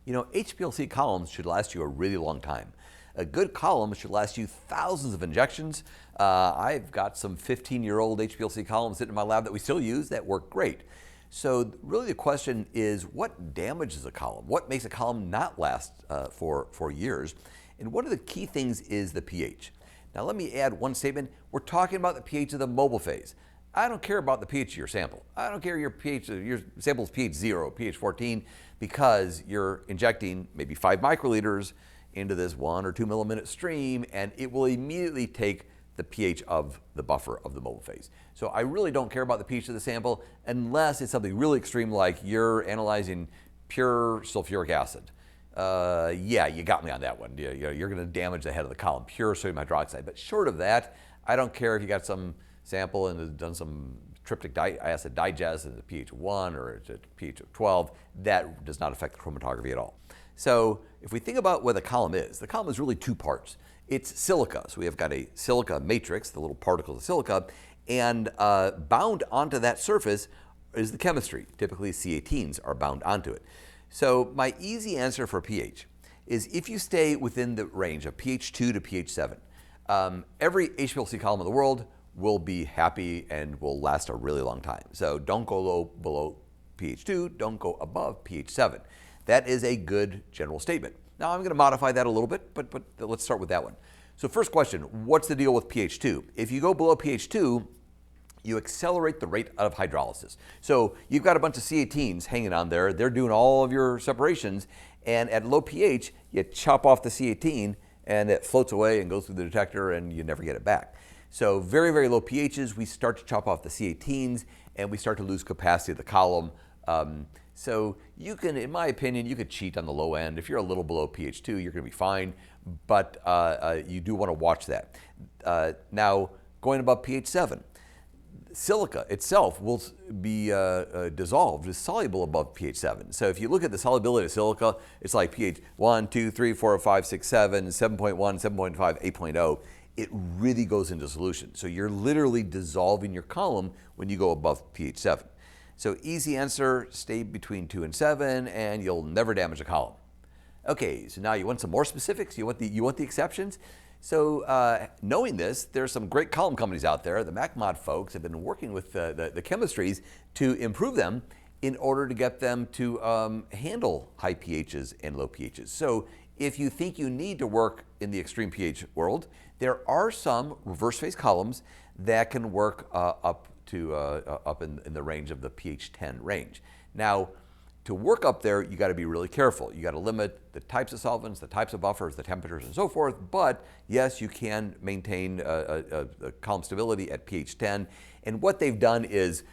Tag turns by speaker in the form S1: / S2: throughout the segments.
S1: You know, HPLC columns should last you a really long time. A good column should last you thousands of injections. I've got some 15-year-old HPLC columns sitting in my lab that we still use that work great. So really the question is, what damages a column? What makes a column not last for years? And one of the key things is the pH. Now let me add one statement. We're talking about the pH of the mobile phase. I don't care about the pH of your sample. I don't care your pH, your sample's pH 0, pH 14, because you're injecting maybe 5 microliters into this 1 or 2 milliminute stream, and it will immediately take the pH of the buffer of the mobile phase. So I really don't care about the pH of the sample unless it's something really extreme like you're analyzing pure sulfuric acid. Yeah, you got me on that one. You're going to damage the head of the column, pure sodium hydroxide. But short of that, I don't care if you got some sample and has done some tryptic acid digest at a pH of 1 or at a pH of 12. That does not affect the chromatography at all. So if we think about what the column is really 2 parts. It's silica. So we have got a silica matrix, the little particles of silica, and bound onto that surface is the chemistry. Typically C18s are bound onto it. So my easy answer for pH is if you stay within the range of pH 2 to pH 7, every HPLC column in the world will be happy and will last a really long time. So don't go below pH 2, don't go above pH 7. That is a good general statement. Now I'm going to modify that a little bit, but let's start with that one. So first question, what's the deal with pH 2? If you go below pH 2, you accelerate the rate of hydrolysis. So you've got a bunch of C18s hanging on there. They're doing all of your separations, and at low pH, you chop off the C18 and it floats away and goes through the detector and you never get it back. So very, very low pHs, we start to chop off the C18s and we start to lose capacity of the column. So you can, in my opinion, you could cheat on the low end. If you're a little below pH 2, you're going to be fine, but you do want to watch that. Now, going above pH 7, silica itself will be dissolved, is soluble above pH 7. So if you look at the solubility of silica, it's like pH 1, 2, 3, 4, 5, 6, 7, 7.1, 7.5, 8.0. It really goes into solution. So you're literally dissolving your column when you go above pH 7. So easy answer, stay between 2 and 7 and you'll never damage a column. Okay, so now you want some more specifics? You want the exceptions? So knowing this, there's some great column companies out there. The MacMod folks have been working with the chemistries to improve them in order to get them to handle high pHs and low pHs. So if you think you need to work in the extreme pH world, there are some reverse phase columns that can work up in the range of the pH 10 range. Now, to work up there, you got to be really careful. You got to limit the types of solvents, the types of buffers, the temperatures, and so forth. But yes, you can maintain a column stability at pH 10. And what they've done is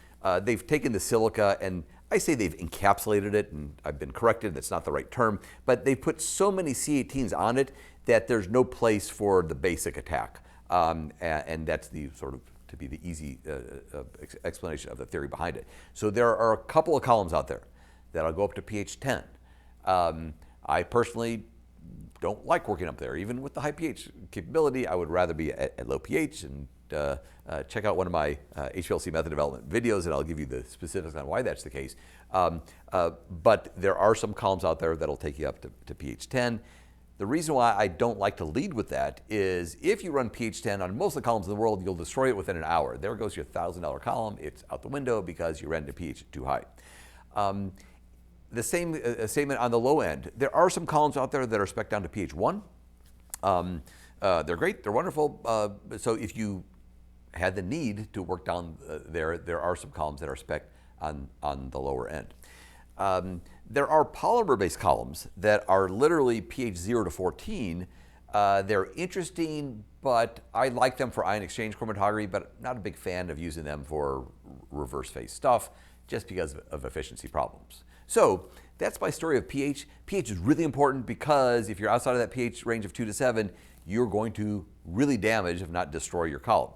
S1: they've taken the silica, and I say they've encapsulated it, and I've been corrected, that's not the right term, but they put so many C18s on it that there's no place for the basic attack. And that's the sort of to be the easy explanation of the theory behind it. So there are a couple of columns out there that'll go up to pH 10. I personally don't like working up there. Even with the high pH capability, I would rather be at low pH, and check out one of my HPLC method development videos and I'll give you the specifics on why that's the case. But there are some columns out there that'll take you up to pH 10. The reason why I don't like to lead with that is if you run pH 10 on most of the columns in the world, you'll destroy it within an hour. There goes your $1,000 column. It's out the window because you ran to pH too high. The same statement on the low end. There are some columns out there that are spec'd down to pH 1. They're great, they're wonderful. So if you had the need to work down there are some columns that are spec'd on the lower end. There are polymer-based columns that are literally pH 0 to 14. They're interesting, but I like them for ion exchange chromatography, but not a big fan of using them for reverse phase stuff just because of efficiency problems. So that's my story of pH. pH is really important because if you're outside of that pH range of 2 to 7, you're going to really damage, if not destroy, your column.